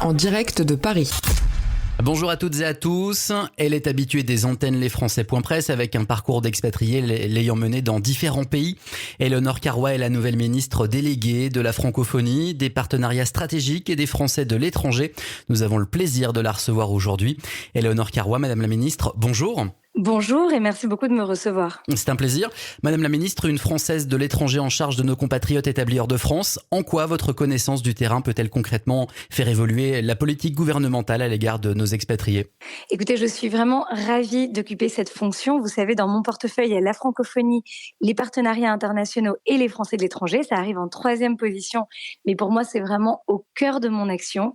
en direct de Paris. Bonjour à toutes et à tous. Elle est habituée des antennes lesfrançais.press avec un parcours d'expatriée l'ayant menée dans différents pays. Éléonore Carrois est la nouvelle ministre déléguée de la francophonie, des partenariats stratégiques et des Français de l'étranger. Nous avons le plaisir de la recevoir aujourd'hui. Éléonore Carrois, Madame la ministre, bonjour. Bonjour et merci beaucoup de me recevoir. C'est un plaisir. Madame la ministre, une Française de l'étranger en charge de nos compatriotes établis hors de France, en quoi votre connaissance du terrain peut-elle concrètement faire évoluer la politique gouvernementale à l'égard de nos expatriés ? Écoutez, je suis vraiment ravie d'occuper cette fonction. Vous savez, dans mon portefeuille, il y a la francophonie, les partenariats internationaux et les Français de l'étranger. Ça arrive en 3e position, mais pour moi, c'est vraiment au cœur de mon action.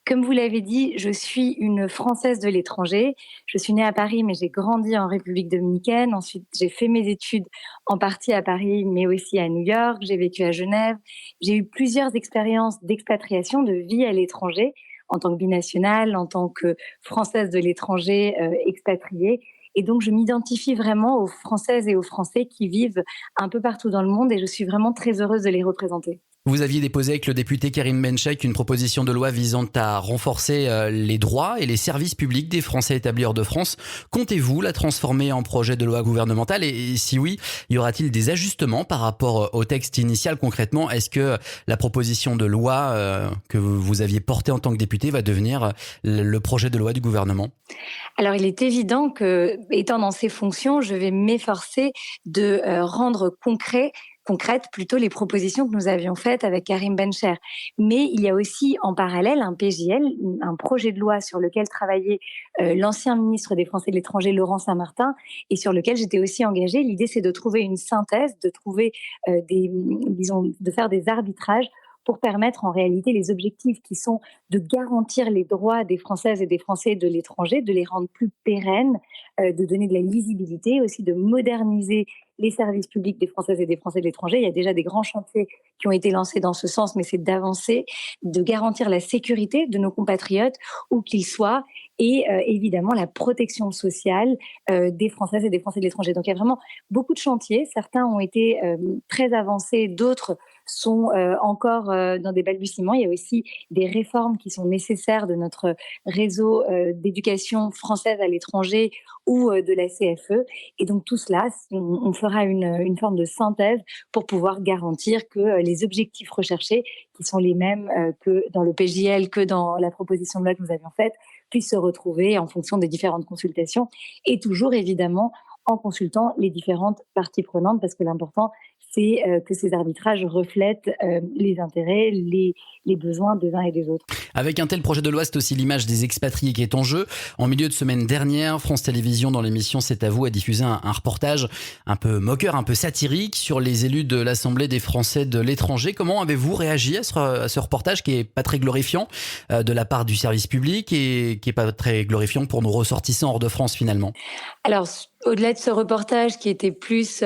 Comme vous l'avez dit, je suis une Française de l'étranger. Je suis née à Paris, mais j'ai grandi en République dominicaine. Ensuite, j'ai fait mes études en partie à Paris, mais aussi à New York. J'ai vécu à Genève. J'ai eu plusieurs expériences d'expatriation, de vie à l'étranger, en tant que binationale, en tant que Française de l'étranger expatriée. Et donc, je m'identifie vraiment aux Françaises et aux Français qui vivent un peu partout dans le monde et je suis vraiment très heureuse de les représenter. Vous aviez déposé avec le député Karim Benchek une proposition de loi visant à renforcer les droits et les services publics des Français établis hors de France. Comptez-vous la transformer en projet de loi gouvernementale et si oui, y aura-t-il des ajustements par rapport au texte initial concrètement ? Est-ce que la proposition de loi que vous aviez portée en tant que député va devenir le projet de loi du gouvernement ? Alors, il est évident que, étant dans ces fonctions, je vais m'efforcer de rendre concrètes plutôt les propositions que nous avions faites avec Karim Bencher. Mais il y a aussi en parallèle un PJL, un projet de loi sur lequel travaillait l'ancien ministre des Français de l'étranger, Laurent Saint-Martin, et sur lequel j'étais aussi engagée. L'idée, c'est de trouver une synthèse, de trouver de faire des arbitrages pour permettre en réalité les objectifs qui sont de garantir les droits des Françaises et des Français de l'étranger, de les rendre plus pérennes, de donner de la lisibilité, aussi de moderniser les services publics des Françaises et des Français de l'étranger. Il y a déjà des grands chantiers qui ont été lancés dans ce sens, mais c'est d'avancer, de garantir la sécurité de nos compatriotes, où qu'ils soient, et évidemment la protection sociale des Françaises et des Français de l'étranger. Donc il y a vraiment beaucoup de chantiers. Certains ont été très avancés, d'autres sont encore dans des balbutiements. Il y a aussi des réformes qui sont nécessaires de notre réseau d'éducation française à l'étranger ou de la CFE. Et donc tout cela, on fera une forme de synthèse pour pouvoir garantir que les objectifs recherchés, qui sont les mêmes que dans le PJL, que dans la proposition de loi que nous avions faite, puissent se retrouver en fonction des différentes consultations et toujours évidemment en consultant les différentes parties prenantes, parce que l'important, c'est que ces arbitrages reflètent les intérêts, les besoins des uns et des autres. Avec un tel projet de loi, c'est aussi l'image des expatriés qui est en jeu. En milieu de semaine dernière, France Télévisions, dans l'émission C'est à vous, a diffusé un reportage un peu moqueur, un peu satirique sur les élus de l'Assemblée des Français de l'étranger. Comment avez-vous réagi à ce reportage qui est pas très glorifiant de la part du service public et qui est pas très glorifiant pour nos ressortissants hors de France finalement ? Alors, au-delà de ce reportage qui était plus,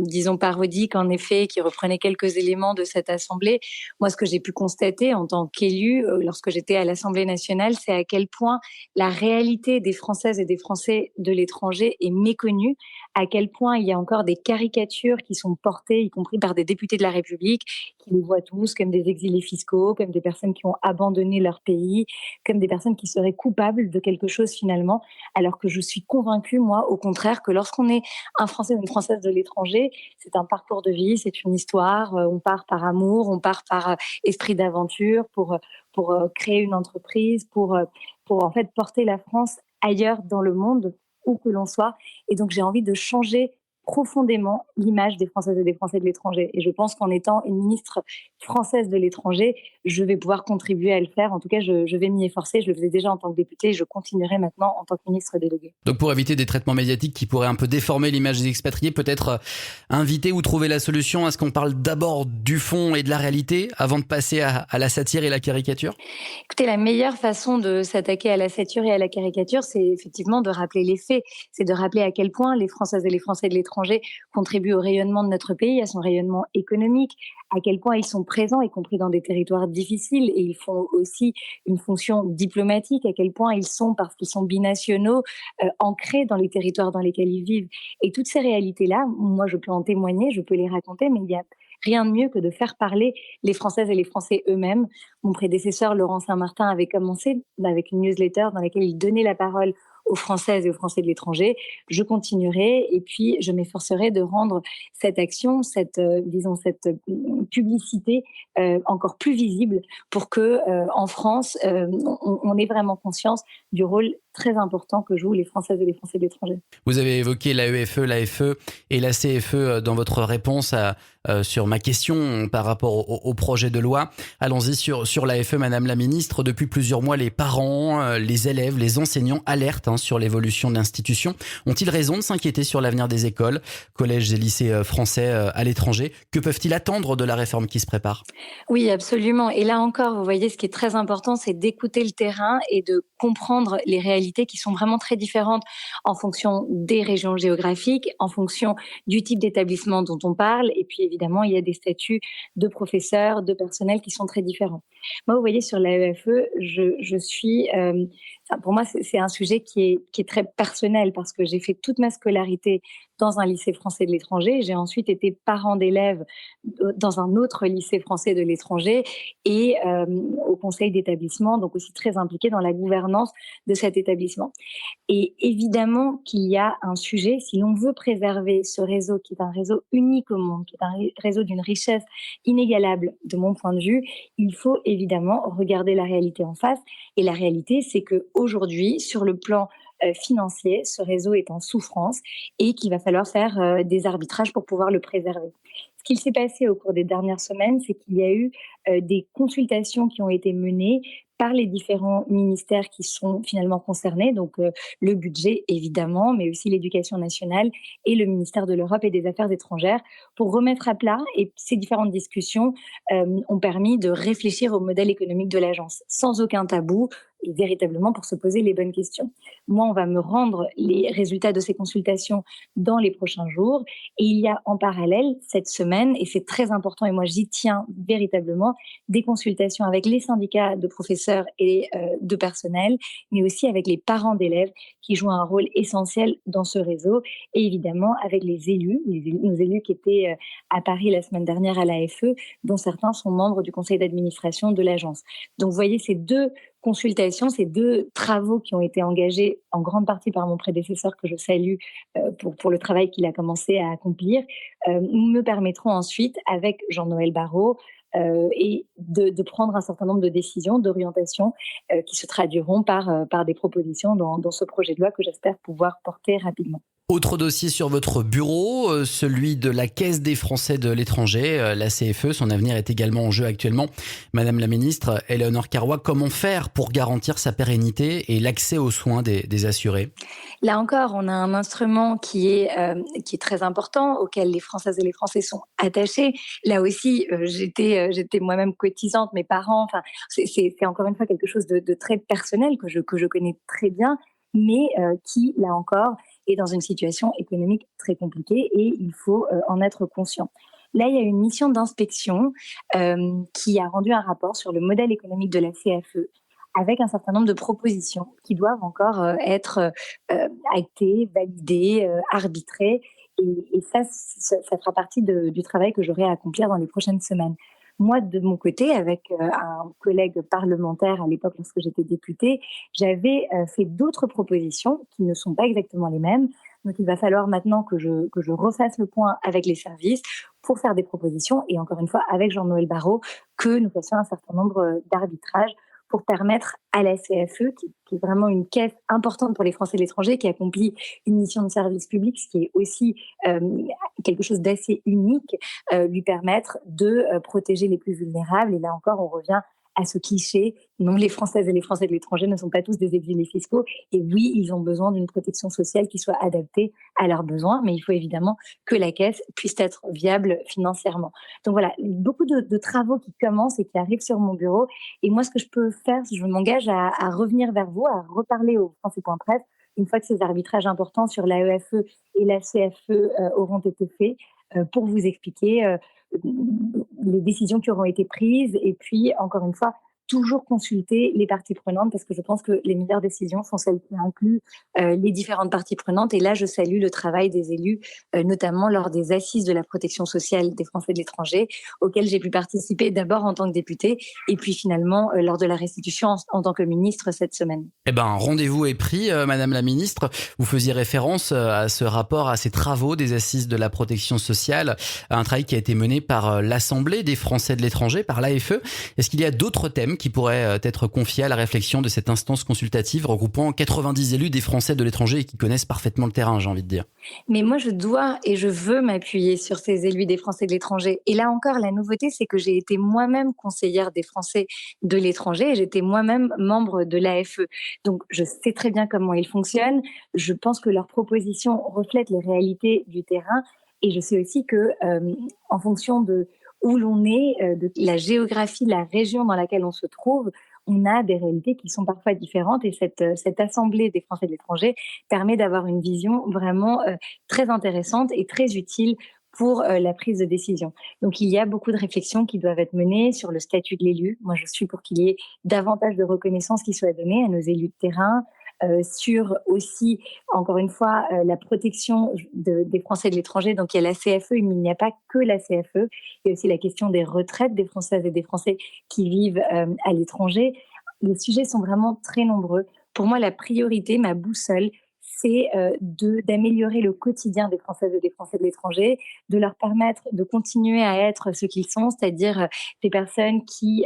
disons, parodique, en effet, qui reprenait quelques éléments de cette assemblée, moi, ce que j'ai pu constater en tant qu'élue, lorsque j'étais à l'Assemblée nationale, c'est à quel point la réalité des Françaises et des Français de l'étranger est méconnue, à quel point il y a encore des caricatures qui sont portées, y compris par des députés de la République, qui les voient tous comme des exilés fiscaux, comme des personnes qui ont abandonné leur pays, comme des personnes qui seraient coupables de quelque chose finalement, alors que je suis convaincue, moi, au contraire, que lorsqu'on est un Français ou une Française de l'étranger, c'est un parcours de vie, c'est une histoire, on part par amour, on part par esprit d'aventure, pour créer une entreprise, pour en fait porter la France ailleurs dans le monde, où que l'on soit. Et donc, j'ai envie de changer profondément l'image des Françaises et des Français de l'étranger. Et je pense qu'en étant une ministre française de l'étranger, je vais pouvoir contribuer à le faire. En tout cas, je vais m'y efforcer. Je le faisais déjà en tant que députée et je continuerai maintenant en tant que ministre déléguée. Donc pour éviter des traitements médiatiques qui pourraient un peu déformer l'image des expatriés, peut-être inviter ou trouver la solution à ce qu'on parle d'abord du fond et de la réalité avant de passer à la satire et la caricature ? Écoutez, la meilleure façon de s'attaquer à la satire et à la caricature, c'est effectivement de rappeler les faits. C'est de rappeler à quel point les Françaises et les Français de l'étranger l'étranger contribuent au rayonnement de notre pays, à son rayonnement économique, à quel point ils sont présents, y compris dans des territoires difficiles, et ils font aussi une fonction diplomatique, à quel point ils sont, parce qu'ils sont binationaux, ancrés dans les territoires dans lesquels ils vivent. Et toutes ces réalités-là, moi je peux en témoigner, je peux les raconter, mais il y a rien de mieux que de faire parler les Françaises et les Français eux-mêmes. Mon prédécesseur, Laurent Saint-Martin, avait commencé avec une newsletter dans laquelle il donnait la parole aux Françaises et aux Français de l'étranger. Je continuerai et puis je m'efforcerai de rendre cette action, cette publicité encore plus visible pour que en France, on ait vraiment conscience du rôle très important que jouent les Françaises et les Français de l'étranger. Vous avez évoqué l'AEFE, l'AFE et la CFE dans votre réponse sur ma question par rapport au projet de loi. Allons-y sur l'AFE, Madame la Ministre. Depuis plusieurs mois, les parents, les élèves, les enseignants alertent sur l'évolution de l'institution. Ont-ils raison de s'inquiéter sur l'avenir des écoles, collèges et lycées français à l'étranger? Que peuvent-ils attendre de la réforme qui se prépare? Oui, absolument. Et là encore, vous voyez, ce qui est très important, c'est d'écouter le terrain et de comprendre les réalités qui sont vraiment très différentes en fonction des régions géographiques, en fonction du type d'établissement dont on parle. Et puis, évidemment, il y a des statuts de professeurs, de personnel qui sont très différents. Moi, vous voyez, sur l'AEFE, je suis... pour moi, c'est un sujet qui est très personnel parce que j'ai fait toute ma scolarité dans un lycée français de l'étranger. J'ai ensuite été parent d'élèves dans un autre lycée français de l'étranger et au conseil d'établissement, donc aussi très impliquée dans la gouvernance de cet établissement. Et évidemment qu'il y a un sujet, si l'on veut préserver ce réseau qui est un réseau unique au monde, qui est un réseau d'une richesse inégalable de mon point de vue, il faut évidemment regarder la réalité en face. Et la réalité, c'est qu'aujourd'hui, sur le plan financier, ce réseau est en souffrance et qu'il va falloir faire des arbitrages pour pouvoir le préserver. Ce qu'il s'est passé au cours des dernières semaines, c'est qu'il y a eu des consultations qui ont été menées par les différents ministères qui sont finalement concernés, donc le budget évidemment, mais aussi l'éducation nationale et le ministère de l'Europe et des Affaires étrangères, pour remettre à plat. Et ces différentes discussions ont permis de réfléchir au modèle économique de l'agence, sans aucun tabou, et véritablement pour se poser les bonnes questions. Moi, on va me rendre les résultats de ces consultations dans les prochains jours. Et il y a en parallèle, cette semaine, et c'est très important, et moi j'y tiens véritablement, des consultations avec les syndicats de professeurs et de personnel, mais aussi avec les parents d'élèves qui jouent un rôle essentiel dans ce réseau, et évidemment avec les élus, nos élus qui étaient à Paris la semaine dernière à l'AFE, dont certains sont membres du conseil d'administration de l'agence. Donc vous voyez, ces deux consultations, ces deux travaux qui ont été engagés en grande partie par mon prédécesseur que je salue pour le travail qu'il a commencé à accomplir, me permettront ensuite, avec Jean-Noël Barrot, et de prendre un certain nombre de décisions, d'orientations qui se traduiront par des propositions dans ce projet de loi que j'espère pouvoir porter rapidement. Autre dossier sur votre bureau, celui de la Caisse des Français de l'étranger, la CFE. Son avenir est également en jeu actuellement. Madame la ministre, Éléonore Carrois, comment faire pour garantir sa pérennité et l'accès aux soins des assurés? Là encore, on a un instrument qui est très important, auquel les Françaises et les Français sont attachés. Là aussi, j'étais moi-même cotisante, mes parents. Enfin, c'est encore une fois quelque chose de très personnel que je connais très bien, mais qui, là encore, est dans une situation économique très compliquée et il faut en être conscient. Là, il y a une mission d'inspection qui a rendu un rapport sur le modèle économique de la CFE avec un certain nombre de propositions qui doivent encore être actées, validées, arbitrées. Et ça fera partie du travail que j'aurai à accomplir dans les prochaines semaines. Moi, de mon côté, avec un collègue parlementaire à l'époque lorsque j'étais députée, j'avais fait d'autres propositions qui ne sont pas exactement les mêmes. Donc, il va falloir maintenant que je refasse le point avec les services pour faire des propositions et encore une fois avec Jean-Noël Barrot, que nous fassions un certain nombre d'arbitrages pour permettre à la CFE, qui est vraiment une caisse importante pour les Français de l'étranger, qui accomplit une mission de service public, ce qui est aussi quelque chose d'assez unique, lui permettre de protéger les plus vulnérables. Et là encore, on revient à ce cliché. Non, les Françaises et les Français de l'étranger ne sont pas tous des exilés fiscaux. Et oui, ils ont besoin d'une protection sociale qui soit adaptée à leurs besoins, mais il faut évidemment que la caisse puisse être viable financièrement. Donc voilà, beaucoup de travaux qui commencent et qui arrivent sur mon bureau. Et moi, ce que je peux faire, je m'engage à revenir vers vous, à reparler au Français.presse une fois que ces arbitrages importants sur l'AEFE et la CFE auront été faits, pour vous expliquer les décisions qui auront été prises et puis, encore une fois, toujours consulter les parties prenantes parce que je pense que les meilleures décisions sont celles qui incluent les différentes parties prenantes. Et là, je salue le travail des élus, notamment lors des assises de la protection sociale des Français de l'étranger, auxquelles j'ai pu participer d'abord en tant que députée et puis finalement lors de la restitution en tant que ministre cette semaine. Eh ben, rendez-vous est pris, Madame la Ministre. Vous faisiez référence à ce rapport, à ces travaux des assises de la protection sociale, un travail qui a été mené par l'Assemblée des Français de l'étranger, par l'AFE. Est-ce qu'il y a d'autres thèmes qui pourraient être confiés à la réflexion de cette instance consultative regroupant 90 élus des Français de l'étranger et qui connaissent parfaitement le terrain, j'ai envie de dire? Mais moi, je dois et je veux m'appuyer sur ces élus des Français de l'étranger. Et là encore, la nouveauté, c'est que j'ai été moi-même conseillère des Français de l'étranger et j'étais moi-même membre de l'AFE. Donc, je sais très bien comment ils fonctionnent. Je pense que leurs propositions reflètent les réalités du terrain. Et je sais aussi que, en fonction de où l'on est, de la géographie, de la région dans laquelle on se trouve, on a des réalités qui sont parfois différentes et cette assemblée des Français de l'étranger permet d'avoir une vision vraiment très intéressante et très utile pour la prise de décision. Donc, il y a beaucoup de réflexions qui doivent être menées sur le statut de l'élu. Moi, je suis pour qu'il y ait davantage de reconnaissance qui soit donnée à nos élus de terrain, sur aussi, encore une fois, la protection des Français de l'étranger. Donc, il y a la CFE, mais il n'y a pas que la CFE. Il y a aussi la question des retraites des Françaises et des Français qui vivent à l'étranger. Les sujets sont vraiment très nombreux. Pour moi, la priorité, ma boussole, c'est d'améliorer le quotidien des Françaises et des Français de l'étranger, de leur permettre de continuer à être ce qu'ils sont, c'est-à-dire des personnes qui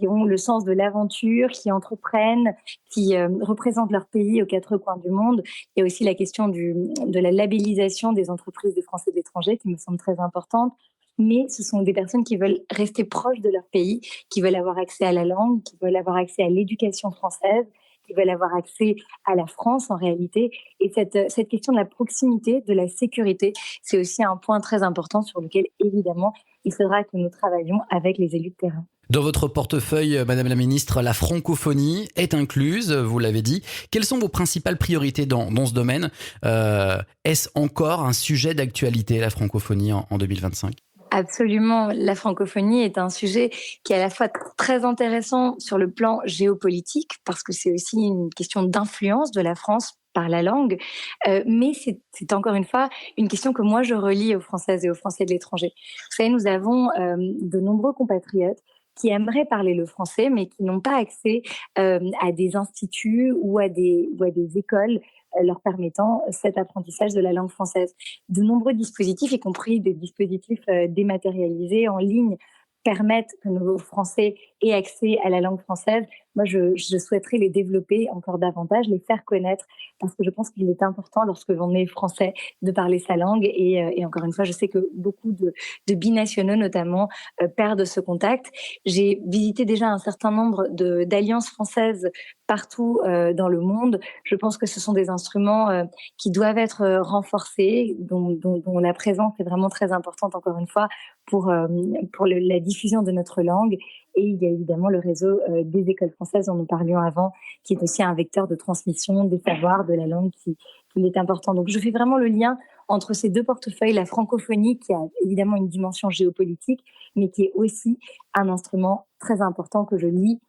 ont le sens de l'aventure, qui entreprennent, qui représentent leur pays aux quatre coins du monde. Il y a aussi la question de la labellisation des entreprises des Français de l'étranger qui me semble très importante. Mais ce sont des personnes qui veulent rester proches de leur pays, qui veulent avoir accès à la langue, qui veulent avoir accès à l'éducation française, qui veulent avoir accès à la France en réalité. Et cette question de la proximité, de la sécurité, c'est aussi un point très important sur lequel, évidemment, il faudra que nous travaillions avec les élus de terrain. Dans votre portefeuille, Madame la Ministre, la francophonie est incluse, vous l'avez dit. Quelles sont vos principales priorités dans ce domaine? Est-ce encore un sujet d'actualité, la francophonie, en 2025? Absolument. La francophonie est un sujet qui est à la fois très intéressant sur le plan géopolitique, parce que c'est aussi une question d'influence de la France par la langue, mais c'est encore une fois une question que moi je relie aux Françaises et aux Français de l'étranger. Vous savez, nous avons de nombreux compatriotes qui aimeraient parler le français, mais qui n'ont pas accès à des instituts ou à des écoles leur permettant cet apprentissage de la langue française. De nombreux dispositifs, y compris des dispositifs dématérialisés en ligne, permettent que nos Français aient accès à la langue française. Moi, je souhaiterais les développer encore davantage, les faire connaître, parce que je pense qu'il est important, lorsque l'on est français, de parler sa langue. Et encore une fois, je sais que beaucoup de binationaux, notamment, perdent ce contact. J'ai visité déjà un certain nombre d'alliances françaises partout dans le monde. Je pense que ce sont des instruments qui doivent être renforcés, dont la présence est vraiment très importante, encore une fois, pour la diffusion de notre langue. Et il y a évidemment le réseau des écoles françaises dont nous parlions avant, qui est aussi un vecteur de transmission des savoirs, de la langue qui est important. Donc je fais vraiment le lien entre ces deux portefeuilles, la francophonie qui a évidemment une dimension géopolitique, mais qui est aussi un instrument très important que je lie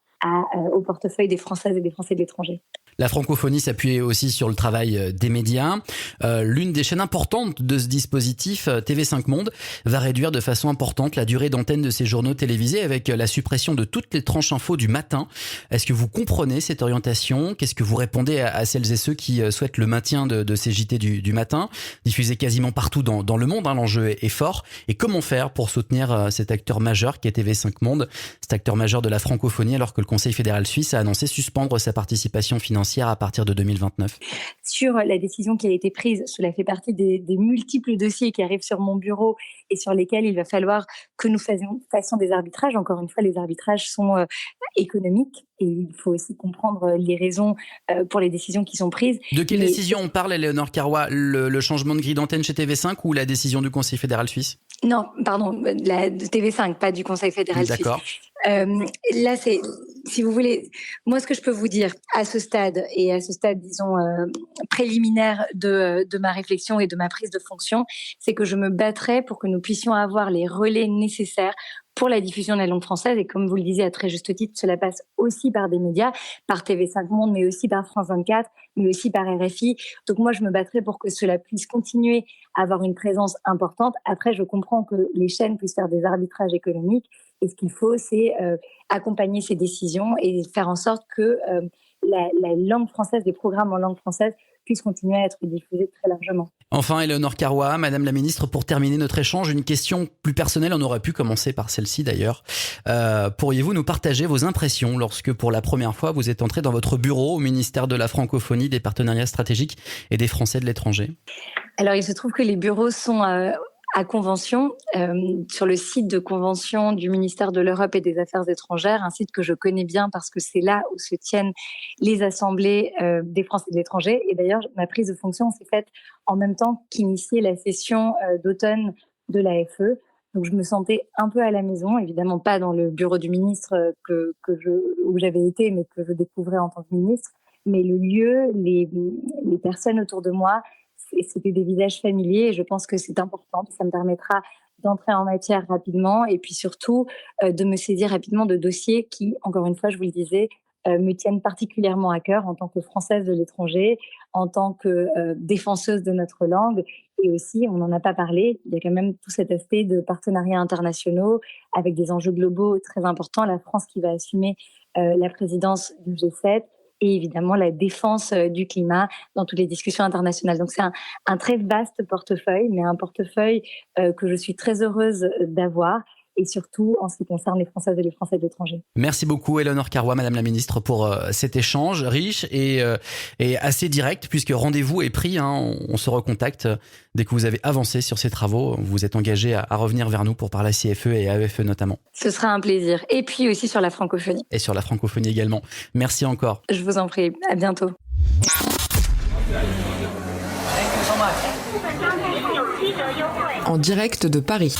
au portefeuille des Françaises et des Français de l'étranger. La francophonie s'appuie aussi sur le travail des médias. L'une des chaînes importantes de ce dispositif, TV5 Monde, va réduire de façon importante la durée d'antenne de ses journaux télévisés avec la suppression de toutes les tranches infos du matin. Est-ce que vous comprenez cette orientation? Qu'est-ce que vous répondez à celles et ceux qui souhaitent le maintien de ces JT du matin, diffusés quasiment partout dans le monde, l'enjeu est fort. Et comment faire pour soutenir cet acteur majeur qui est TV5 Monde, cet acteur majeur de la francophonie, alors que le Conseil fédéral suisse a annoncé suspendre sa participation financière à partir de 2029? Sur la décision qui a été prise, cela fait partie des multiples dossiers qui arrivent sur mon bureau et sur lesquels il va falloir que nous fassions des arbitrages. Encore une fois, les arbitrages sont économiques et il faut aussi comprendre les raisons pour les décisions qui sont prises. De quelle décision on parle, Éléonore Carrois? Le changement de grille d'antenne chez TV5 ou la décision du Conseil fédéral suisse? Non, pardon, de TV5, pas du Conseil fédéral suisse. D'accord. Là, si vous voulez, moi, ce que je peux vous dire à ce stade, disons, préliminaire de ma réflexion et de ma prise de fonction, c'est que je me battrai pour que nous puissions avoir les relais nécessaires pour la diffusion de la langue française. Et comme vous le disiez à très juste titre, cela passe aussi par des médias, par TV5 Monde, mais aussi par France 24, mais aussi par RFI. Donc moi, je me battrai pour que cela puisse continuer à avoir une présence importante. Après, je comprends que les chaînes puissent faire des arbitrages économiques. Et ce qu'il faut, c'est accompagner ces décisions et faire en sorte que la langue française, les programmes en langue française puissent continuer à être diffusés très largement. Enfin, Éléonore Carrois, Madame la Ministre, pour terminer notre échange, une question plus personnelle. On aurait pu commencer par celle-ci d'ailleurs. Pourriez-vous nous partager vos impressions lorsque, pour la première fois, vous êtes entrée dans votre bureau au ministère de la Francophonie, des Partenariats stratégiques et des Français de l'étranger? Alors, il se trouve que les bureaux sont à Convention, sur le site de Convention du ministère de l'Europe et des Affaires étrangères, un site que je connais bien parce que c'est là où se tiennent les assemblées des Français de l'étranger. Et d'ailleurs, ma prise de fonction s'est faite en même temps qu'initier la session d'automne de l'AFE. Donc, je me sentais un peu à la maison, évidemment pas dans le bureau du ministre où j'avais été, mais que je découvrais en tant que ministre. Mais le lieu, les personnes autour de moi, c'était des visages familiers et je pense que c'est important. Ça me permettra d'entrer en matière rapidement et puis surtout de me saisir rapidement de dossiers qui, encore une fois, je vous le disais, me tiennent particulièrement à cœur en tant que Française de l'étranger, en tant que défenseuse de notre langue. Et aussi, on n'en a pas parlé, il y a quand même tout cet aspect de partenariats internationaux avec des enjeux globaux très importants. La France qui va assumer la présidence du G7. Et évidemment la défense du climat dans toutes les discussions internationales. Donc c'est un très vaste portefeuille, mais un portefeuille que je suis très heureuse d'avoir, et surtout en ce qui concerne les Françaises et les Français de l'étranger. Merci beaucoup Éléonore Carrois, Madame la Ministre, pour cet échange riche et assez direct, puisque rendez-vous est pris. On se recontacte dès que vous avez avancé sur ces travaux. Vous vous êtes engagé à revenir vers nous pour parler à CFE et AEFE notamment. Ce sera un plaisir. Et puis aussi sur la francophonie. Et sur la francophonie également. Merci encore. Je vous en prie. À bientôt. En direct de Paris.